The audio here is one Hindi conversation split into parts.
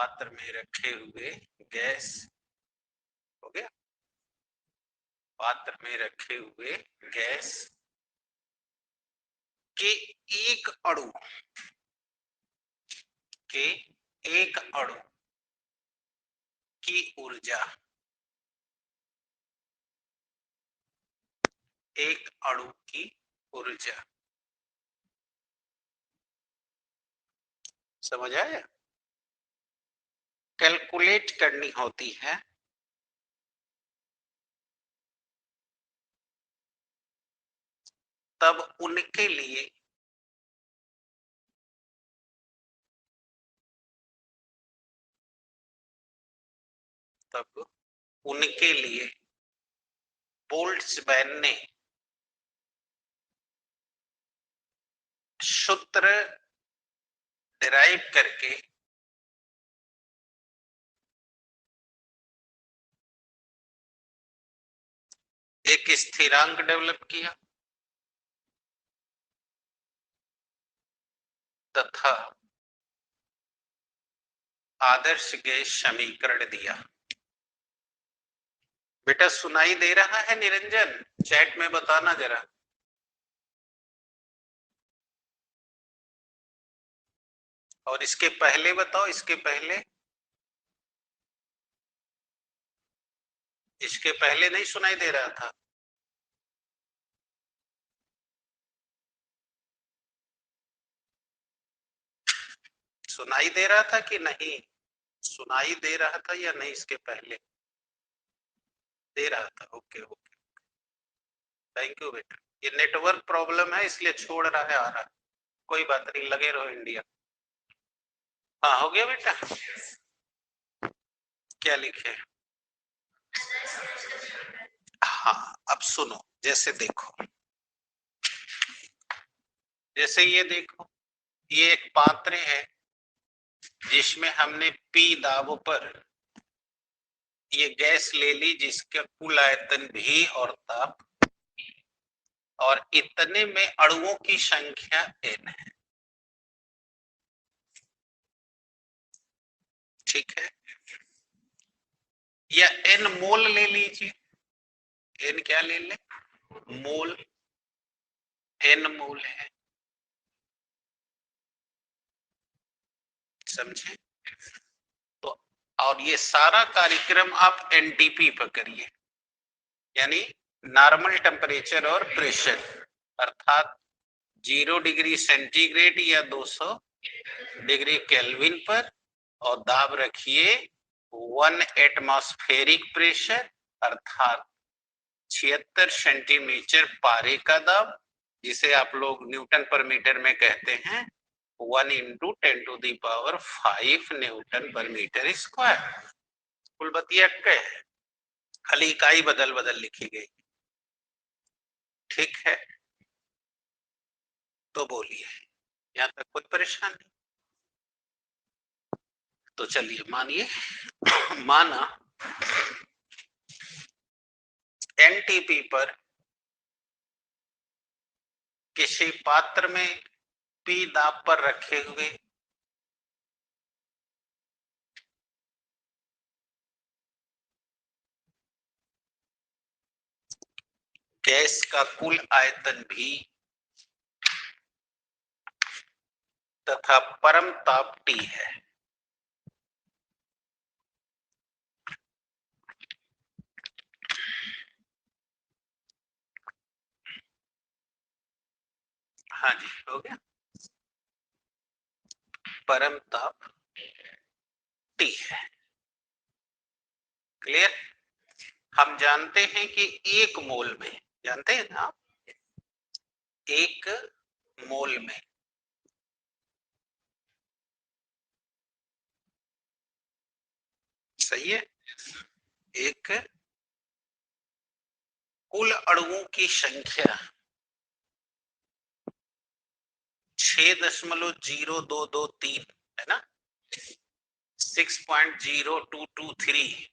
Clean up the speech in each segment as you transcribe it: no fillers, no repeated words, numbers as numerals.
पात्र में रखे हुए गैस, हो गया, पात्र में रखे हुए गैस के एक अणु की ऊर्जा, एक अणु की ऊर्जा, समझ आया? कैलकुलेट करनी होती है तब उनके लिए बोल्ट्जमैन ने सूत्र डिराइव करके एक स्थिरांक डेवलप किया तथा आदर्श गैस समीकरण दिया। बेटा सुनाई दे रहा है निरंजन? चैट में बताना जरा। और इसके पहले बताओ, इसके पहले नहीं सुनाई दे रहा था? सुनाई दे रहा था कि नहीं? सुनाई दे रहा था या नहीं? इसके पहले दे रहा था। ओके ओके, थैंक यू बेटा। ये नेटवर्क प्रॉब्लम है इसलिए छोड़ रहा है, आ रहा है, कोई बात नहीं, लगे रहो इंडिया। हाँ हो गया बेटा। क्या लिखे? हाँ अब सुनो, जैसे देखो, जैसे ये देखो, ये एक पात्र है जिसमें हमने P दाब पर ये गैस ले ली जिसका कुल आयतन V और ताप, और इतने में अणुओं की संख्या N है। ठीक है, या N मोल ले लीजिए। N क्या ले ले? मोल। N मोल है, समझे? तो और ये सारा कार्यक्रम आप एनटीपी पर करिए, यानी नॉर्मल टेम्परेचर और प्रेशर, अर्थात 0 डिग्री सेंटीग्रेड या 200 डिग्री केल्विन पर, और दाब रखिए 1 एटमॉस्फेरिक प्रेशर अर्थात 76 सेंटीमीटर पारे का दाब, जिसे आप लोग न्यूटन पर मीटर में कहते हैं 1 इंटू 10⁵ न्यूटन पर मीटर स्क्वायर। कुल बतिया है, खाली इकाई बदल बदल लिखी गई। ठीक है, तो बोलिए, यहाँ तक कोई परेशानी? तो चलिए मानिए, माना एनटीपी पर किसी पात्र में P दाब पर रखे हुए गैस का कुल आयतन V तथा परम ताप T है। हाँ जी, हो गया, परम ताप T है। क्लियर? हम जानते हैं कि एक मोल में, जानते हैं ना, एक मोल में सही है, एक कुल अणुओं की संख्या 6.0223 है ना, 6.0223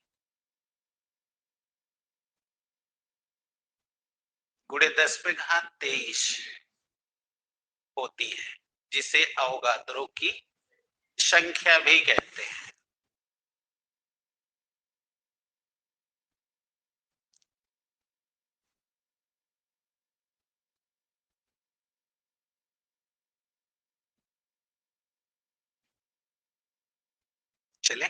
गुणे 10⁻23 होती है, जिसे अवोगाद्रो की संख्या भी कहते हैं। चले,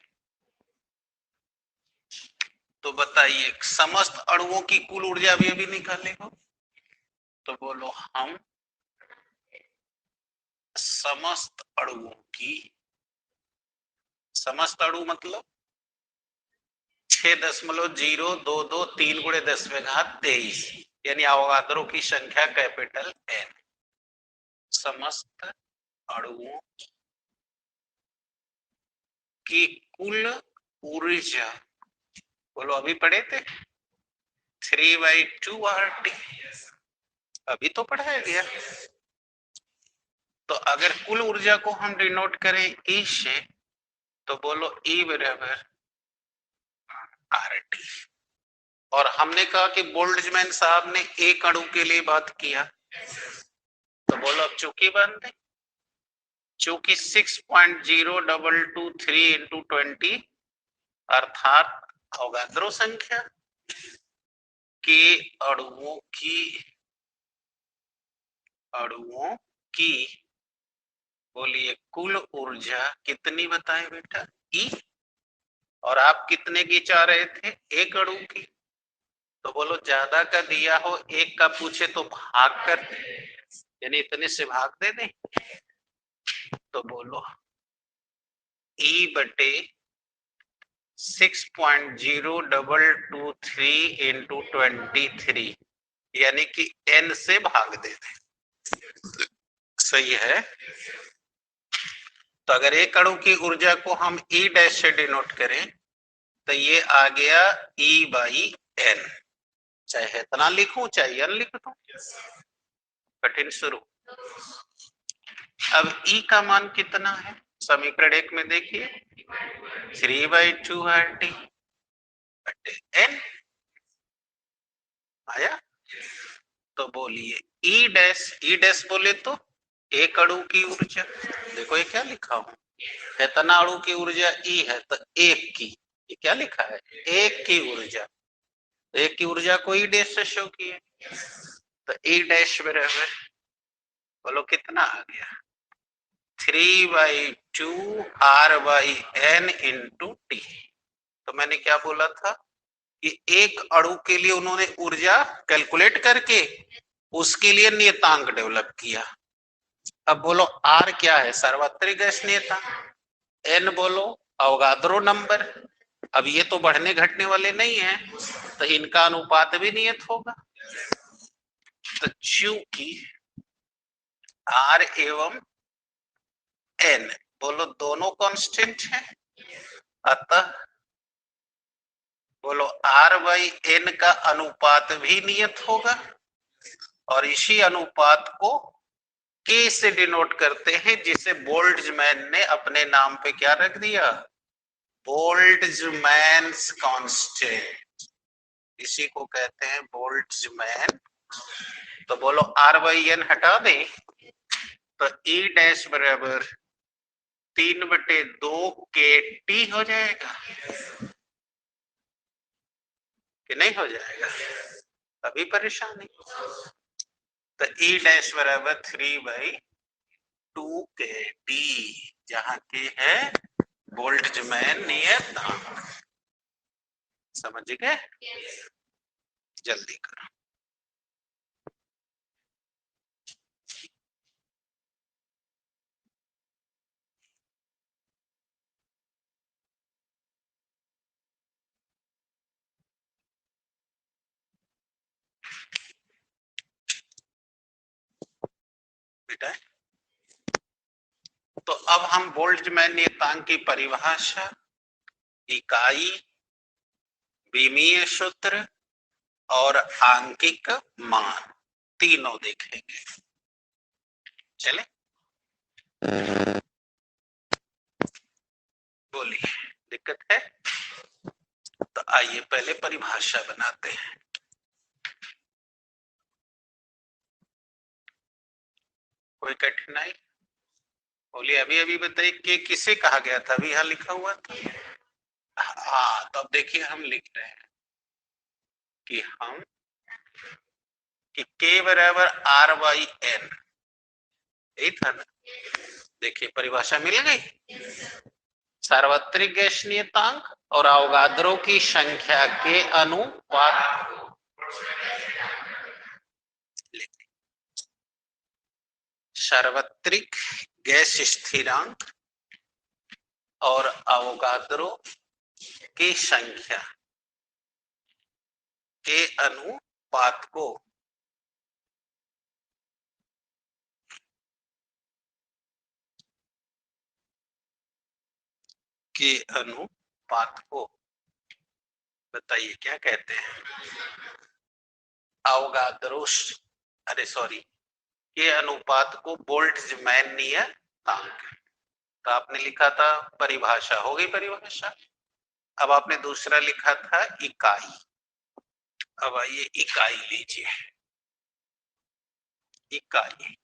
तो बताइए समस्त अणुओं की कुल ऊर्जा भी अभी निकाले हो, तो बोलो हम समस्त अणुओं की, समस्त अणु मतलब 6.022×10⁻23 यानी अवगाद्रो की संख्या कैपिटल एन, समस्त अणुओं की कुल ऊर्जा, बोलो अभी पढ़े थे 3/2 RT, अभी तो पढ़ाया गया। तो अगर कुल ऊर्जा को हम डिनोट करें ई से, तो बोलो ई बराबर RT। और हमने कहा कि बोल्ट्जमैन साहब ने एक अणु के लिए बात किया, तो बोलो अब चूंकि बन दे, चूंकि 6.0223 × 20 अर्थात अवगाद्रो संख्या के अणुओं की बोलिए कुल ऊर्जा कितनी बताए बेटा ई, और आप कितने की चाह रहे थे एक अणु की, तो बोलो ज्यादा का दिया हो एक का पूछे तो भाग कर यानी इतने से भाग दे दें, तो बोलो ई बटे 6.0223 × 23 यानी कि n से भाग दे दें, सही है। तो अगर एक अणु की ऊर्जा को हम ई डैश से डिनोट करें तो ये आ गया E/n, चाहे इतना लिखूं चाहे n लिख दूं, कठिन शुरू। अब E का मान कितना है समीकरण 1 में देखिए 3/2 RT बटे n आया। तो बोलिए ई डैश बोले तो एक अणु की ऊर्जा, देखो ये क्या लिखा हूं, इतना अणु की ऊर्जा ई है तो एक की, ये क्या लिखा है एक की ऊर्जा, एक की ऊर्जा को ई डैश से शो किए, तो ई डैश बराबर बोलो कितना आ गया 3/2 R/n × T। तो मैंने क्या बोला था कि एक अणु के लिए उन्होंने ऊर्जा कैलकुलेट करके उसके लिए नियतांक डेवलप किया। अब बोलो R क्या है सार्वत्रिक गैस नियतांक, N बोलो अवगाद्रो नंबर, अब ये तो बढ़ने घटने वाले नहीं है तो इनका अनुपात भी नियत होगा, तो चूंकि R एवं N बोलो दोनों कांस्टेंट है, अतः बोलो R/n का अनुपात भी नियत होगा, और इसी अनुपात को K से डिनोट करते हैं जिसे बोल्ट्जमैन ने अपने नाम पे क्या रख दिया बोल्ट्जमैन्स कांस्टेंट, इसी को कहते हैं बोल्ट्जमैन। तो बोलो R/n हटा दें तो E डैश बराबर 3/2 KT हो जाएगा कि नहीं हो जाएगा, अभी परेशानी। तो ई डैश बराबर 3/2 KT, जहां के है बोल्ट्जमैन नियतांक, समझ गए, जल्दी करो। बेटा तो अब हम बोल्ट्जमैन नियतांक की परिभाषा, इकाई, विमीय सूत्र और आंकिक मान तीनों देखेंगे। चले बोलिए दिक्कत है, तो आइए पहले परिभाषा बनाते हैं। कोई कठिनाई बोलिए, अभी अभी बताइए कि किसे कहा गया था, अभी यहाँ लिखा हुआ था। हाँ तो अब देखिए हम लिख रहे हैं कि हम कि K बराबर R/n, यही था ना, देखिए परिभाषा मिल गई, सार्वत्रिक गैस नियतांक और अवगाद्रो की संख्या के अनुपात सार्वत्रिक गैस स्थिरांक और अवगाद्रो की संख्या के अनुपात को बताइए क्या कहते हैं? अवगाद्रो के अनुपात को बोल्ट्जमैन नियतांक। तो आपने लिखा था परिभाषा, हो गई परिभाषा। अब आपने दूसरा लिखा था इकाई। अब आइए इकाई लीजिए। इकाई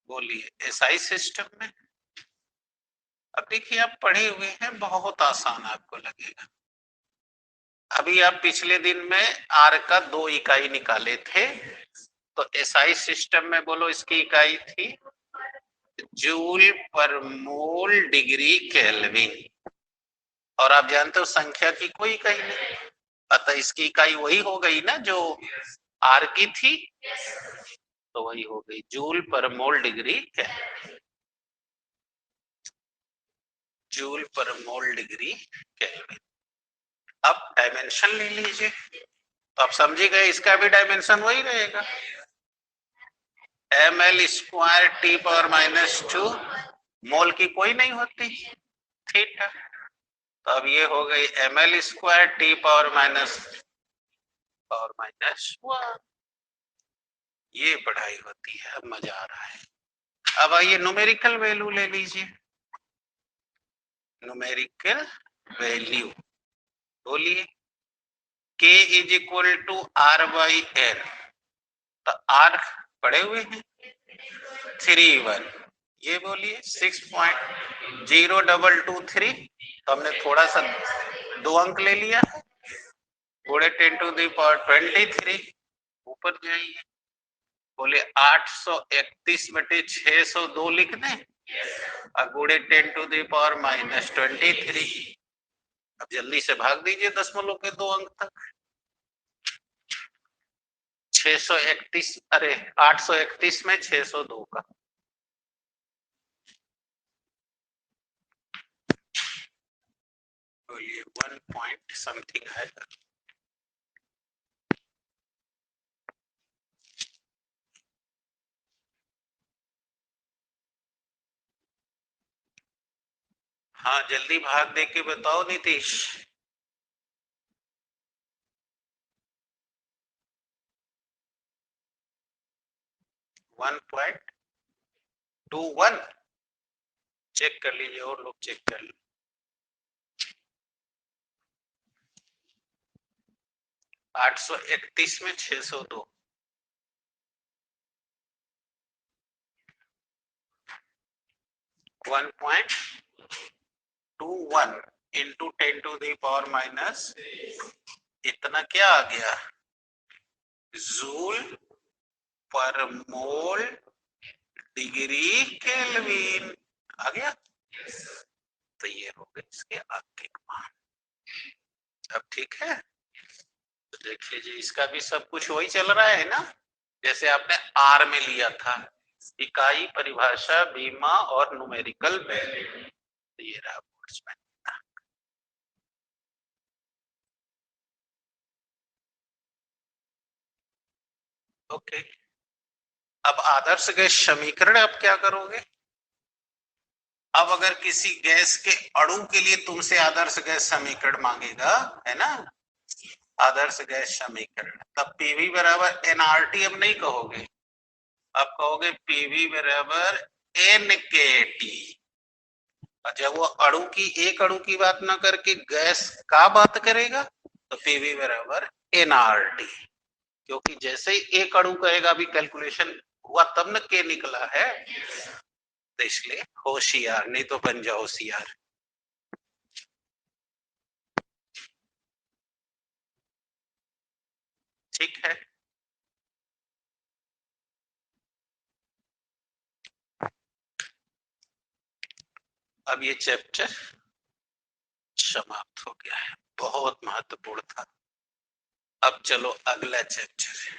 बोलिए एसआई सिस्टम में। अब देखिए आप पढ़े हुए हैं, बहुत आसान आपको लगेगा। अभी आप पिछले दिन में आर का 2 इकाई निकाले थे, तो एसआई सिस्टम में बोलो इसकी इकाई थी जूल पर मोल डिग्री केल्विन, और आप जानते हो संख्या की कोई इकाई नहीं, अतः इसकी इकाई वही हो गई ना जो आर की थी, तो वही हो गई जूल पर मोल डिग्री केल्विन। जूल पर मोल डिग्री केल्विन। अब डायमेंशन ले लीजिए, तो आप समझे गए इसका भी डायमेंशन वही रहेगा, ml² T पावर -2, मोल की कोई नहीं होती, थीटा। तो अब ये हो गई ml² T पावर -1। ये पढ़ाई होती है, अब मजा आ रहा है। अब आइए न्यूमेरिकल वैल्यू ले लीजिए। न्यूमेरिकल वैल्यू बोलिए K = R/N। तो R पढ़े हुए हैं 3:1, ये बोलिए 6.0223। तो हमने थोड़ा सा 2 अंक ले लिया है, गुणे 10⁻23। ऊपर जाइए, बोले 831/602 लिख दें और गुणे 10⁻23। अब जल्दी से भाग दीजिए दशमलव के 2 अंक तक। 631, अरे 831 में 602 का बोलिए 1 पॉइंट समथिंग है। हाँ जल्दी भाग दे के बताओ नीतीश। 1.21 चेक कर लीजिए, और लोग चेक कर लीजिए। 831 में 602, 1.21 इंटू 10⁻⁻, इतना क्या आ गया, जूल पर मोल डिग्री केल्विन आ गया। तो ये हो गए इसके आगे का मान। अब ठीक है, तो देख लीजिए इसका भी सब कुछ वही चल रहा है ना, जैसे आपने आर में लिया था, इकाई, परिभाषा, बीमा और न्यूमेरिकल वैल्यू। तो ये रहा बोल्ट्जमैन। ओके, अब आदर्श गैस समीकरण आप क्या करोगे? अब अगर किसी गैस के अणु के लिए तुमसे आदर्श गैस समीकरण मांगेगा, है ना, आदर्श गैस समीकरण, तब पीवी बराबर एनआरटी अब नहीं कहोगे, अब कहोगे पीवी बराबर एनकेटी। जब वो अणु की, एक अणु की बात ना करके गैस का बात करेगा, तो पीवी बराबर एनआरटी, क्योंकि जैसे ही एक अणु कहेगा, अभी कैलकुलेशन हुआ तब न के निकला है, तो इसलिए होशियार, नहीं तो बन जाओ होशियार। ठीक है, अब ये चैप्टर समाप्त हो गया है, बहुत महत्वपूर्ण था। अब चलो अगला चैप्टर।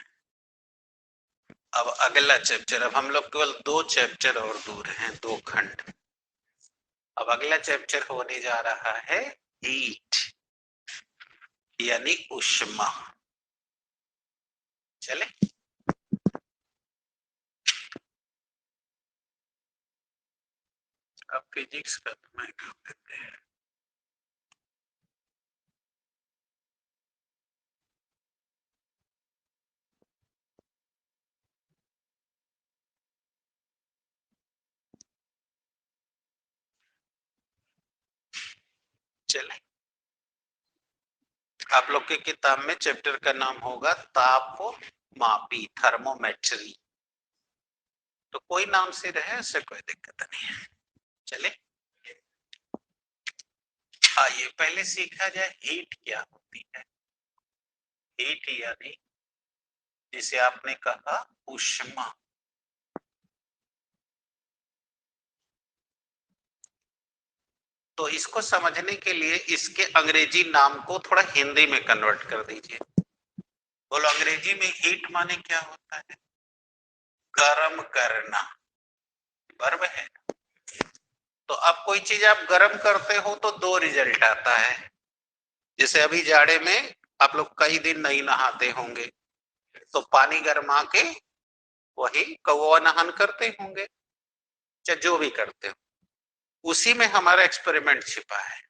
अब अगला चैप्टर, अब हम लोग केवल 2 चैप्टर और दूर हैं, 2 खंड। अब अगला चैप्टर होने जा रहा है हीट, यानी ऊष्मा। चले अब फिजिक्स का मैं काम करते हैं। चले, आप लोग के किताब में चैप्टर का नाम होगा ताप मापी, थर्मोमेट्री। तो कोई नाम से रहे, उससे कोई दिक्कत नहीं है। चले आइए पहले सीखा जाए हीट क्या होती है। हीट यानी जिसे आपने कहा ऊष्मा। तो इसको समझने के लिए इसके अंग्रेजी नाम को थोड़ा हिंदी में कन्वर्ट कर दीजिए। बोलो अंग्रेजी में हीट माने क्या होता है? गर्म करना, वर्ब है। तो अब कोई चीज आप गर्म करते हो तो 2 रिजल्ट आता है। जैसे अभी जाड़े में आप लोग कई दिन नहीं नहाते होंगे, तो पानी गर्मा के वही कौवा नहान करते होंगे, चाहे जो भी करते हो। उसी में हमारा एक्सपेरिमेंट छिपा है।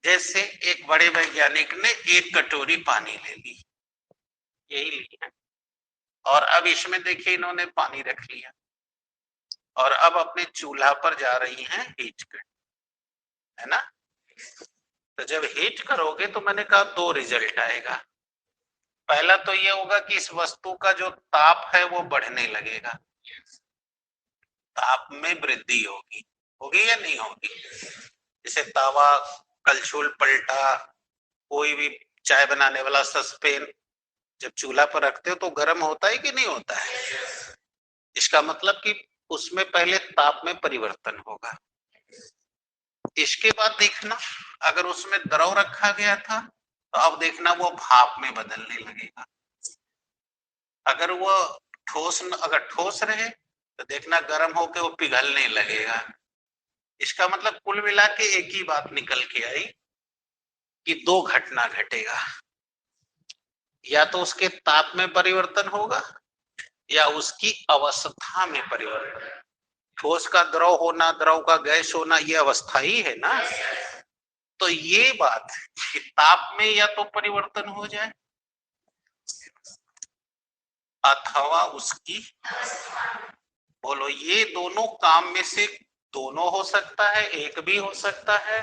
जैसे एक बड़े वैज्ञानिक ने 1 कटोरी पानी ले ली, यही ली है, और अब इसमें देखिए इन्होंने पानी रख लिया और अब अपने चूल्हा पर जा रही हैं हीट कर, है ना। तो जब हीट करोगे तो मैंने कहा 2 रिजल्ट आएगा। पहला तो ये होगा कि इस वस्तु का जो ताप है वो बढ़ने लगेगा, ताप में वृद्धि होगी। होगी या नहीं होगी? जैसे तावा, कलछुल पलटा, कोई भी चाय बनाने वाला सस्पेन जब चूल्हा पर रखते हो तो गर्म होता है कि नहीं होता है? इसका मतलब कि उसमें पहले ताप में परिवर्तन होगा। इसके बाद देखना, अगर उसमें द्रव रखा गया था तो अब देखना वो भाप में बदलने लगेगा। अगर वो अगर ठोस रहे तो देखना गर्म होकर वो पिघलने लगेगा। इसका मतलब कुल मिला के एक ही बात निकल के आई कि 2 घटना घटेगा, या तो उसके ताप में परिवर्तन होगा या उसकी अवस्था में परिवर्तन। ठोस का द्रव होना, द्रव का गैस होना, ये अवस्था ही है ना। तो ये बात कि ताप में या तो परिवर्तन हो जाए अथवा उसकी, बोलो ये दोनों काम में से दोनों हो सकता है, एक भी हो सकता है,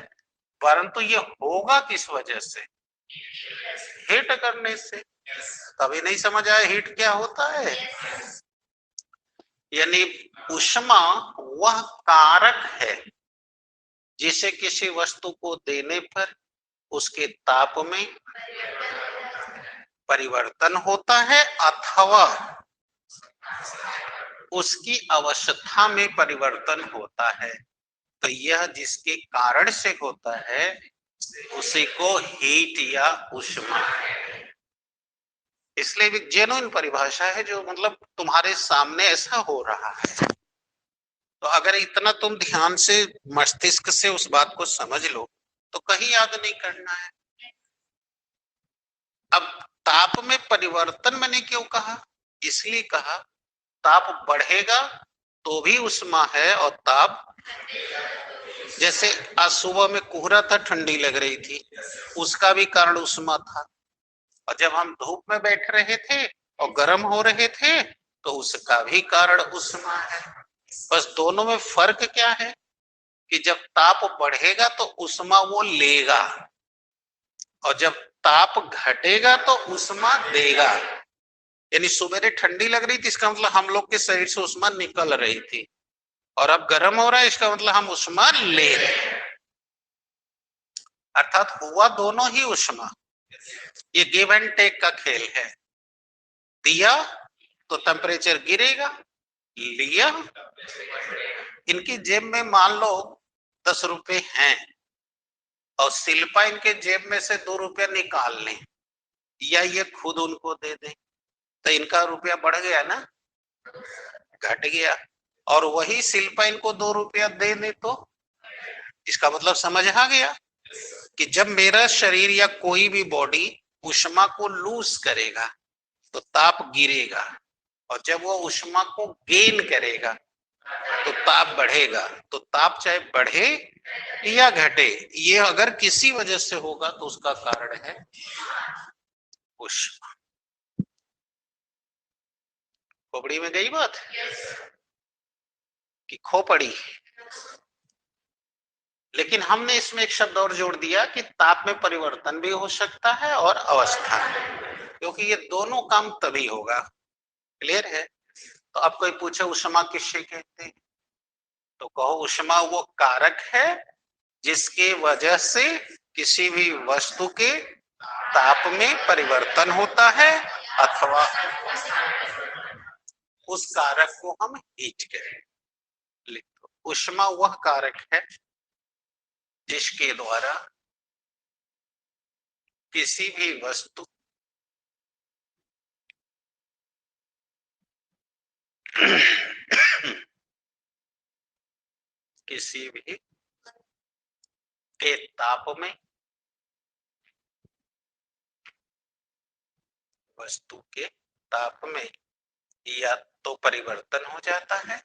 परंतु ये होगा किस वजह से? हीट करने से। तभी नहीं समझ आया हीट क्या होता है। यानी ऊष्मा वह कारक है जिसे किसी वस्तु को देने पर उसके ताप में परिवर्तन होता है अथवा उसकी अवस्था में परिवर्तन होता है। तो यह जिसके कारण से होता है उसी को हीट या ऊष्मा। इसलिए भी जेन्युइन परिभाषा है, जो मतलब तुम्हारे सामने ऐसा हो रहा है। तो अगर इतना तुम ध्यान से मस्तिष्क से उस बात को समझ लो तो कहीं याद नहीं करना है। अब ताप में परिवर्तन मैंने क्यों कहा? इसलिए कहा ताप बढ़ेगा तो भी ऊष्मा है और ताप, जैसे आज सुबह में कोहरा था, ठंडी लग रही थी, उसका भी कारण ऊष्मा था। और जब हम धूप में बैठ रहे थे और गर्म हो रहे थे तो उसका भी कारण ऊष्मा है। बस दोनों में फर्क क्या है कि जब ताप बढ़ेगा तो ऊष्मा वो लेगा और जब ताप घटेगा तो ऊष्मा देगा। यानी सुबह ठंडी लग रही थी, इसका मतलब हम लोग के शरीर से ऊष्मा निकल रही थी, और अब गर्म हो रहा है, इसका मतलब हम ऊष्मा ले रहे हैं। अर्थात हुआ दोनों ही ऊष्मा। ये गिव एंड टेक का खेल है। दिया तो टेम्परेचर गिरेगा, लिया, इनकी जेब में मान लो 10 रुपए हैं और शिल्पा इनके जेब में से 2 रुपया निकाल लें या ये खुद उनको दे दें, तो इनका रुपया बढ़ गया ना, घट गया। और वही शिल्पा इनको 2 रुपया दे दे तो इसका मतलब समझ आ गया कि जब मेरा शरीर या कोई भी बॉडी ऊष्मा को लूज करेगा तो ताप गिरेगा, और जब वो ऊष्मा को गेन करेगा तो ताप बढ़ेगा। तो ताप चाहे बढ़े या घटे, ये अगर किसी वजह से होगा तो उसका कारण है ऊष्मा। खोपड़ी में गई बात कि खोपड़ी। लेकिन हमने इसमें एक शब्द और जोड़ दिया कि ताप में परिवर्तन भी हो सकता है और अवस्था, क्योंकि ये दोनों काम तभी होगा। क्लियर है? तो अब कोई पूछे ऊष्मा किससे कहते हैं, तो कहो ऊष्मा वो कारक है जिसके वजह से किसी भी वस्तु के ताप में परिवर्तन होता है, अथवा उस कारक को हम हीट कहें। ऊष्मा वह कारक है जिसके द्वारा किसी भी वस्तु किसी भी के ताप में वस्तु के ताप में या तो परिवर्तन हो जाता है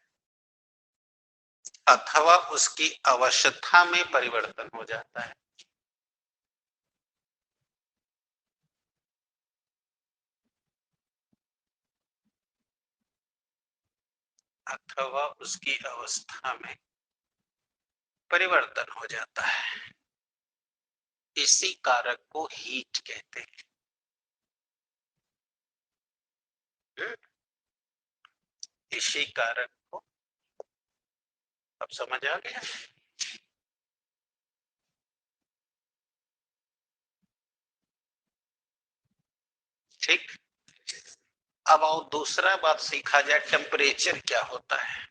अथवा उसकी अवस्था में परिवर्तन हो जाता है। अथवा उसकी अवस्था में परिवर्तन हो जाता है। इसी कारक को हीट कहते हैं। इसी कारक को, अब समझ आ गया? ठीक। अब आओ दूसरा बात सीखा जाए, टेम्परेचर क्या होता है।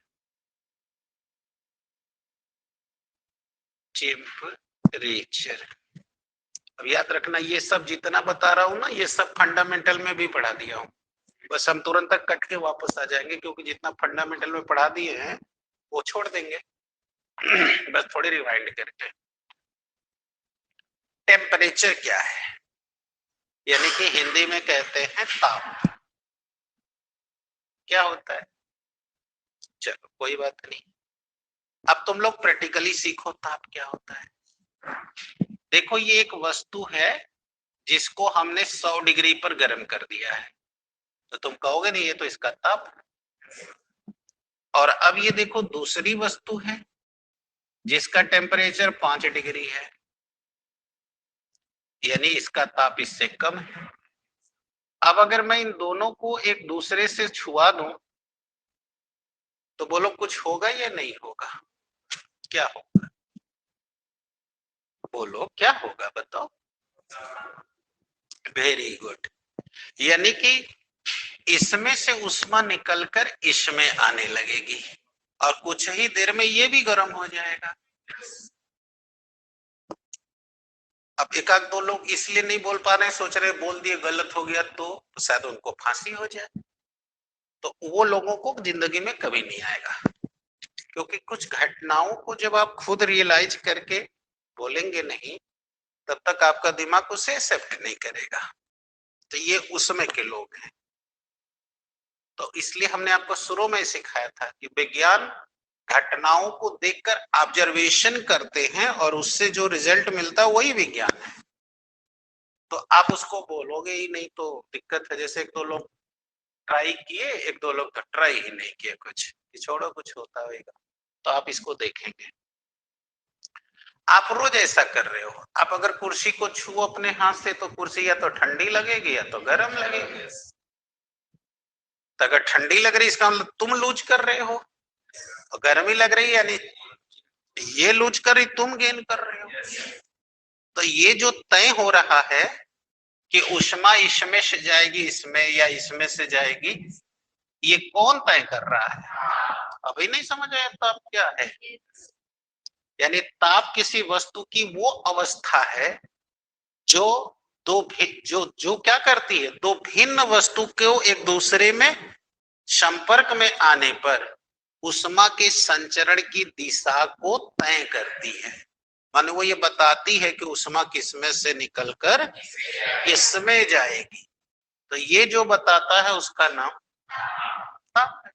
टेम्परेचर, अब याद रखना ये सब जितना बता रहा हूं ना, ये सब फंडामेंटल में भी पढ़ा दिया हूं, बस हम तुरंत तक कट के वापस आ जाएंगे क्योंकि जितना फंडामेंटल में पढ़ा दिए हैं वो छोड़ देंगे। बस थोड़ी रिवाइंड करके। टेम्परेचर क्या है, यानी कि हिंदी में कहते हैं ताप। क्या होता है? चलो कोई बात नहीं, अब तुम लोग प्रैक्टिकली सीखो ताप क्या होता है। देखो ये एक वस्तु है जिसको हमने 100 डिग्री पर गर्म कर दिया है, तो तुम कहोगे नहीं ये तो इसका ताप। और अब ये देखो दूसरी वस्तु है जिसका टेम्परेचर 5 डिग्री है, यानी इसका ताप इससे कम है। अब अगर मैं इन दोनों को एक दूसरे से छुआ दूं तो बोलो कुछ होगा या नहीं होगा? क्या होगा? बोलो क्या होगा, बताओ। वेरी गुड, यानी कि इसमें से ऊष्मा निकलकर इसमें आने लगेगी और कुछ ही देर में ये भी गर्म हो जाएगा। अब एक आध दो लोग इसलिए नहीं बोल पा रहे, सोच रहे बोल दिए गलत हो गया तो शायद उनको फांसी हो जाए, तो वो लोगों को जिंदगी में कभी नहीं आएगा, क्योंकि कुछ घटनाओं को जब आप खुद रियलाइज करके बोलेंगे नहीं तब तक आपका दिमाग उसे एक्सेप्ट नहीं करेगा। तो ये उसमें के लोग हैं। तो इसलिए हमने आपको शुरू में सिखाया था कि विज्ञान घटनाओं को देखकर ऑब्जर्वेशन करते हैं और उससे जो रिजल्ट मिलता है वही विज्ञान है। तो आप उसको बोलोगे ही नहीं तो दिक्कत है। जैसे एक दो लोग ट्राई किए, एक दो लोग तो ट्राई ही नहीं किए, कुछ छोड़ो कुछ होता होगा। तो आप इसको देखेंगे, आप रोज ऐसा कर रहे हो। आप अगर कुर्सी को छुओ अपने हाथ से तो कुर्सी या तो ठंडी लगेगी या तो गर्म लगेगी। तो अगर ठंडी लग रही इसका मतलब तुम लूज कर रहे हो, और गर्मी लग रही यानी ये लूज कर रही, तुम गेन कर रहे हो। तो ये जो तय हो रहा है कि ऊष्मा इसमें से जाएगी इसमें या इसमें से जाएगी, ये कौन तय कर रहा है? अभी नहीं समझ आया तो अब क्या है? यानी ताप किसी वस्तु की वो अवस्था है जो जो क्या करती है, दो भिन्न वस्तु को एक दूसरे में संपर्क में आने पर उष्मा के संचरण की दिशा को तय करती है। माने वो ये बताती है कि उष्मा किसमें से निकलकर किसमें जाएगी। तो ये जो बताता है उसका नाम ताप है।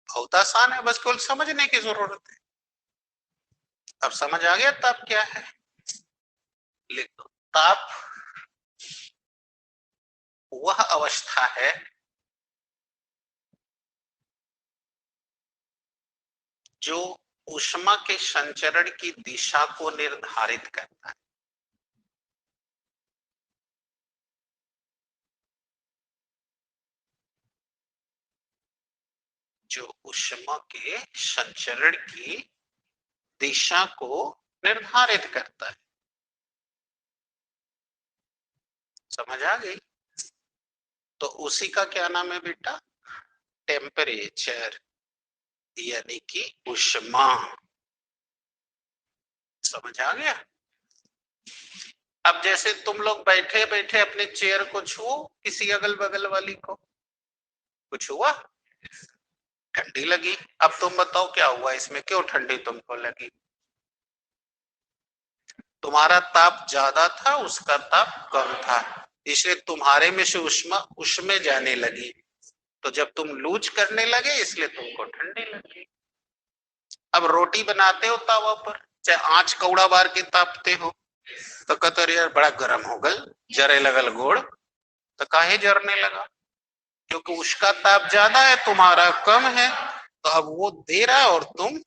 बहुत आसान है, बस केवल समझने की जरूरत है। अब समझ आ गया ताप क्या है? लिख दो, ताप वह अवस्था है जो ऊष्मा के संचरण की दिशा को निर्धारित करता है। जो ऊष्मा के संचरण की दिशा को निर्धारित करता है। समझ आ गई? तो उसी का क्या नाम है बेटा? टेम्परेचर, यानी कि ऊष्मा। समझ आ गया? अब जैसे तुम लोग बैठे बैठे अपने चेयर को छुओ, किसी अगल बगल वाली को कुछ हुआ, ठंडी लगी। अब तुम बताओ क्या हुआ इसमें, क्यों ठंडी तुमको लगी? तुम्हारा ताप ज्यादा था, उसका ताप कम था, इसलिए तुम्हारे में से उष्मा उसमें जाने लगी। तो जब तुम लूज करने लगे इसलिए तुमको ठंडी लगी। अब रोटी बनाते हो तावा पर, चाहे आंच कौड़ा बार के तापते हो, तो कहते हो यार बड़ा गर्म हो गल, जरे लगल गोड़। तो काहे जरने लगा? क्योंकि उसका ताप ज्यादा है, तुम्हारा कम है। तो अब वो दे रहा है और तुम,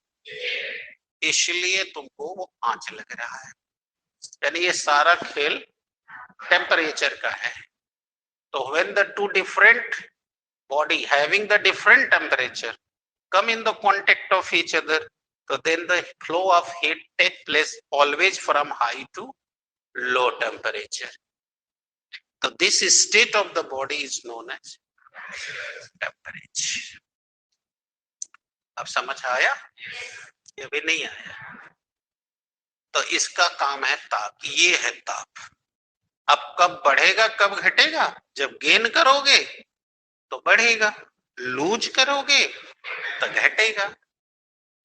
इसलिए तुमको वो आंच लग रहा है। यानी ये सारा खेल टेम्परेचर का है। तो when the two different body having the different temperature come in the contact of each other, so then the flow of heat take place always from high to low temperature. So this state of the body is known as temperature. अब समझ आया? ये भी नहीं आया? तो इसका काम है ताप। ये है ताप। अब कब बढ़ेगा कब घटेगा? जब गेन करोगे तो बढ़ेगा, लूज करोगे तो घटेगा।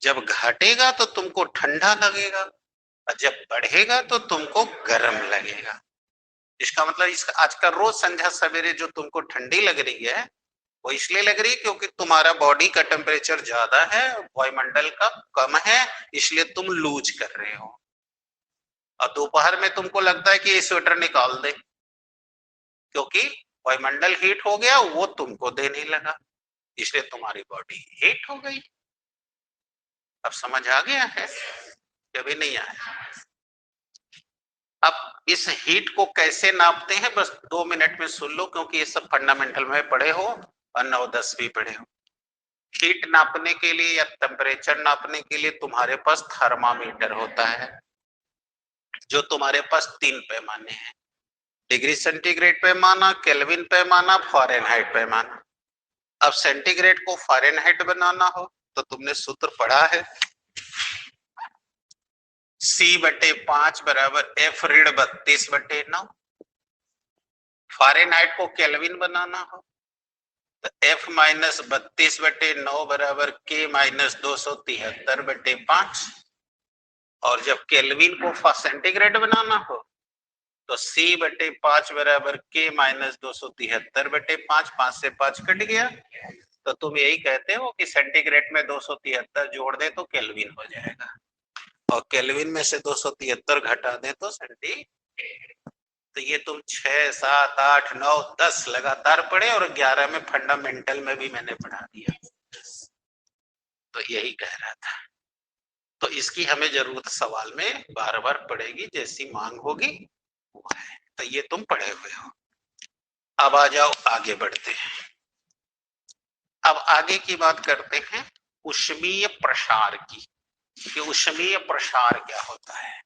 जब घटेगा तो तुमको ठंडा लगेगा, और जब बढ़ेगा तो तुमको गर्म लगेगा। इसका मतलब इसका आज का रोज संध्या सवेरे जो तुमको ठंडी लग रही है वो इसलिए लग रही है क्योंकि तुम्हारा बॉडी का टेम्परेचर ज्यादा है, वायुमंडल का कम है, इसलिए तुम लूज कर रहे हो। और दोपहर में तुमको लगता है कि ये स्वेटर निकाल दे, क्योंकि वायुमंडल हीट हो गया, वो तुमको देने लगा, इसलिए तुम्हारी बॉडी हीट हो गई। अब समझ आ गया है? कभी नहीं आया? अब इस हीट को कैसे नापते हैं बस 2 मिनट में सुन लो, क्योंकि ये सब फंडामेंटल में पढ़े हो और 9-10 भी पढ़े हो। हीट नापने के लिए या टेम्परेचर नापने के लिए तुम्हारे पास थर्मामीटर होता है, जो तुम्हारे पास 3 पैमाने हैं, डिग्री सेंटीग्रेड पैमाना, केल्विन पैमाना, फ़ारेनहाइट पैमाना। अब सेंटीग्रेड को फ़ारेनहाइट बनाना हो तो तुमने सूत्र पढ़ा है, C/5 बराबर F-32/9। फ़ारेनहाइट को केल्विन बनाना हो तो F-32/9 बराबर K-273/5। और जब केल्विन को सेंटीग्रेड बनाना हो तो C/5 बराबर K-273/5। 5 से 5 कट गया, तो तुम यही कहते हो कि सेंटीग्रेड में 273 जोड़ दे तो केल्विन हो जाएगा, और केल्विन में से 273 घटा दे तो सेंटीग्रेड। तो ये तुम 6, 7, 8, 9, 10 लगातार पढ़े, और 11 में फंडामेंटल में भी मैंने पढ़ा दिया। तो यही कह रहा था। तो इसकी हमें जरूरत सवाल में बार बार पड़ेगी, जैसी मांग होगी वो है। तो ये तुम पढ़े हुए हो। अब आ जाओ आगे बढ़ते हैं। अब आगे की बात करते हैं ऊष्मीय प्रसार की, कि ऊष्मीय प्रसार क्या होता है।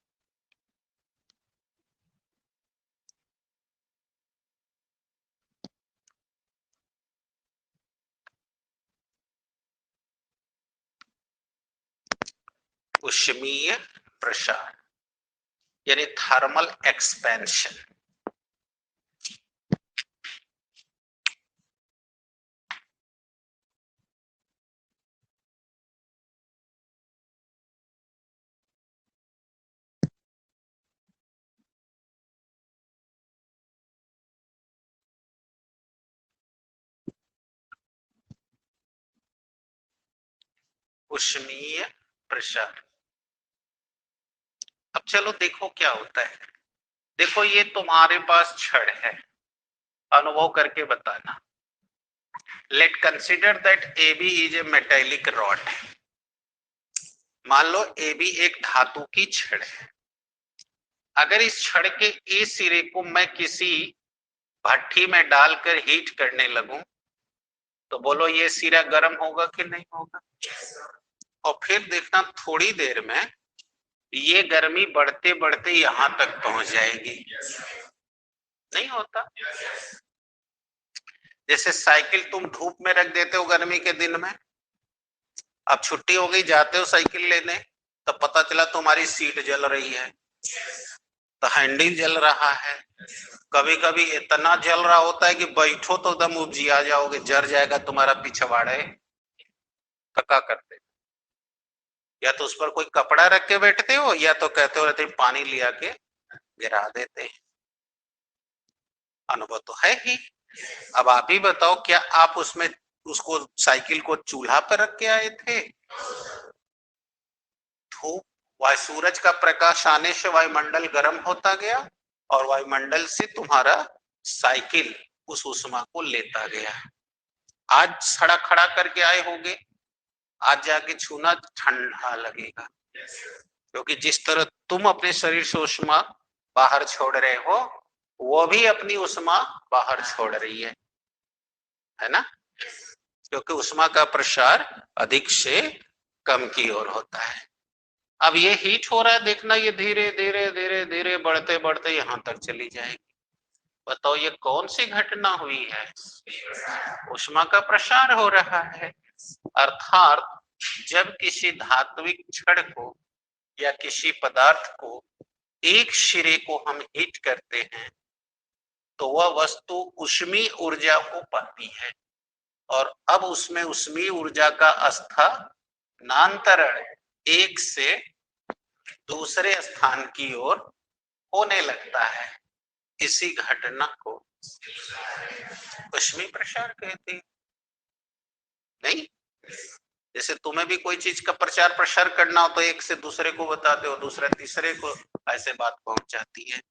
ऊष्मीय प्रसार यानी थर्मल एक्सपेंशन। ऊष्मीय प्रसार। अब चलो देखो क्या होता है। देखो ये तुम्हारे पास छड़ है, अनुभव करके बताना। Let consider that A B is a metallic rod. मान लो ए बी एक धातु की छड़ है। अगर इस छड़ के ए सिरे को मैं किसी भट्ठी में डालकर हीट करने लगूं तो बोलो ये सिरा गर्म होगा कि नहीं होगा? और फिर देखना थोड़ी देर में ये गर्मी बढ़ते बढ़ते यहां तक पहुंच जाएगी। नहीं होता? जैसे साइकिल तुम धूप में रख देते हो गर्मी के दिन में, अब छुट्टी हो गई, जाते हो साइकिल लेने, तो पता चला तुम्हारी सीट जल रही है, तो हैंडल जल रहा है। कभी कभी इतना जल रहा होता है कि बैठो तो एकदम उपजिया जाओगे, जर जाएगा तुम्हारा पिछवाड़े। कका करते या तो उस पर कोई कपड़ा रख के बैठते हो या तो कहते हो रहते पानी लिया के गिरा देते। अनुभव तो है ही। अब आप ही बताओ, क्या आप उसमें उसको साइकिल को चूल्हा पर रख के आए थे? धूप वायु सूरज का प्रकाश आने से वायुमंडल गर्म होता गया और वायुमंडल से तुम्हारा साइकिल उस ऊष्मा को लेता गया। आज सड़ा खड़ा करके आए होगे, आज जाके छूना ठंडा लगेगा, क्योंकि जिस तरह तुम अपने शरीर से ऊष्मा बाहर छोड़ रहे हो वो भी अपनी ऊष्मा बाहर छोड़ रही है ना? क्योंकि ऊष्मा का प्रसार अधिक से कम की ओर होता है। अब ये हीट हो रहा है, देखना ये धीरे धीरे धीरे धीरे बढ़ते बढ़ते यहां तक चली जाएगी। बताओ ये कौन सी घटना हुई है? ऊष्मा का प्रसार हो रहा है। अर्थात जब किसी धात्विक छड़ को या किसी पदार्थ को एक सिरे को हम हीट करते हैं तो वह वस्तु ऊष्मीय ऊर्जा को पाती है और अब उसमें ऊष्मीय ऊर्जा का स्थानांतरण एक से दूसरे स्थान की ओर होने लगता है। इसी घटना को ऊष्मीय प्रसार कहते हैं। नहीं, जैसे तुम्हें भी कोई चीज का प्रचार प्रसार करना हो तो एक से दूसरे को बताते हो, दूसरा तीसरे को, ऐसे बात पहुंच जाती है।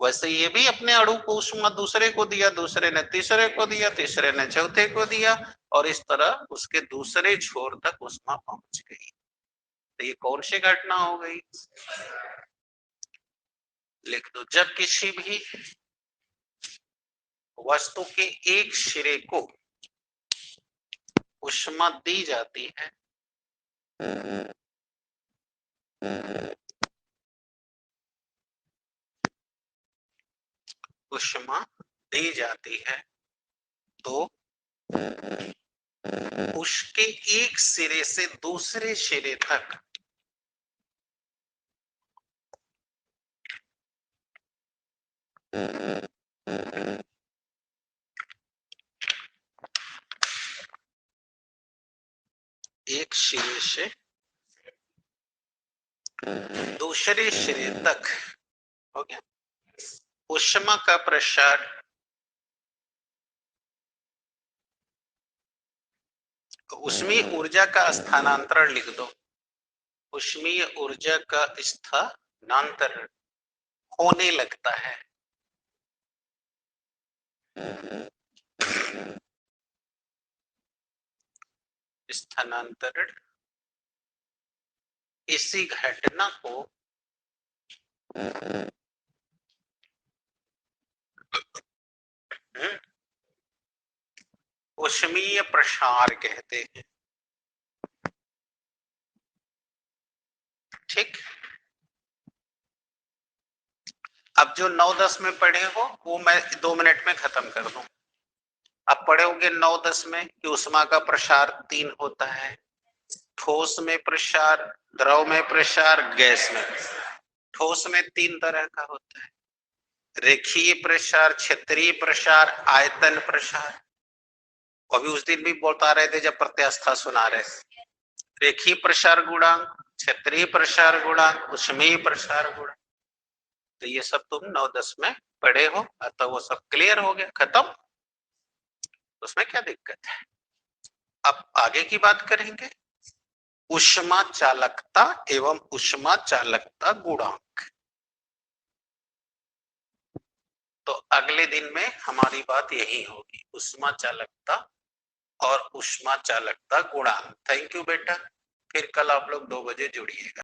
वैसे ये भी अपने अणु को ऊष्मा दूसरे को दिया, दूसरे ने तीसरे को दिया, तीसरे ने चौथे को दिया और इस तरह उसके दूसरे छोर तक ऊष्मा पहुंच गई। तो ये कौन सी घटना हो गई? लिख दो। जब किसी भी वस्तु के एक सिरे को ऊष्मा दी जाती है ऊष्मा दी जाती है तो उसके एक सिरे से दूसरे सिरे तक एक सिरे से दूसरे सिरे तक हो गया ऊष्मा का प्रसार ऊष्मीय ऊर्जा का स्थानांतरण लिख दो। ऊष्मीय ऊर्जा का स्थानांतरण होने लगता है। स्थानांतरण इसी घटना को ऊष्मीय प्रसार कहते हैं। ठीक, अब जो 9-10 में पढ़े हो वो मैं 2 मिनट में खत्म कर दूं। अब पढ़ोगे 9-10 में कि ऊष्मा का प्रसार 3 होता है, ठोस में प्रसार, द्रव में प्रसार, गैस में प्रसार। ठोस में 3 तरह का होता है, रेखीय प्रसार, क्षेत्रीय प्रसार, आयतन प्रसार। अभी उस दिन भी बोलता रहे थे जब प्रत्यास्था सुना रहे, रेखीय प्रसार गुणांक, क्षेत्रीय प्रसार गुणांक, ऊष्मीय प्रसार गुणांक। तो ये सब तुम 9-10 में पढ़े हो, अतः वो सब क्लियर हो गया, खत्म। उसमें क्या दिक्कत है? अब आगे की बात करेंगे, ऊष्मा चालकता एवं ऊष्मा चालकता गुणांक। तो अगले दिन में हमारी बात यही होगी, ऊष्मा चालकता और ऊष्मा चालकता गुणांक। थैंक यू बेटा, फिर कल आप लोग 2 बजे जुड़िएगा।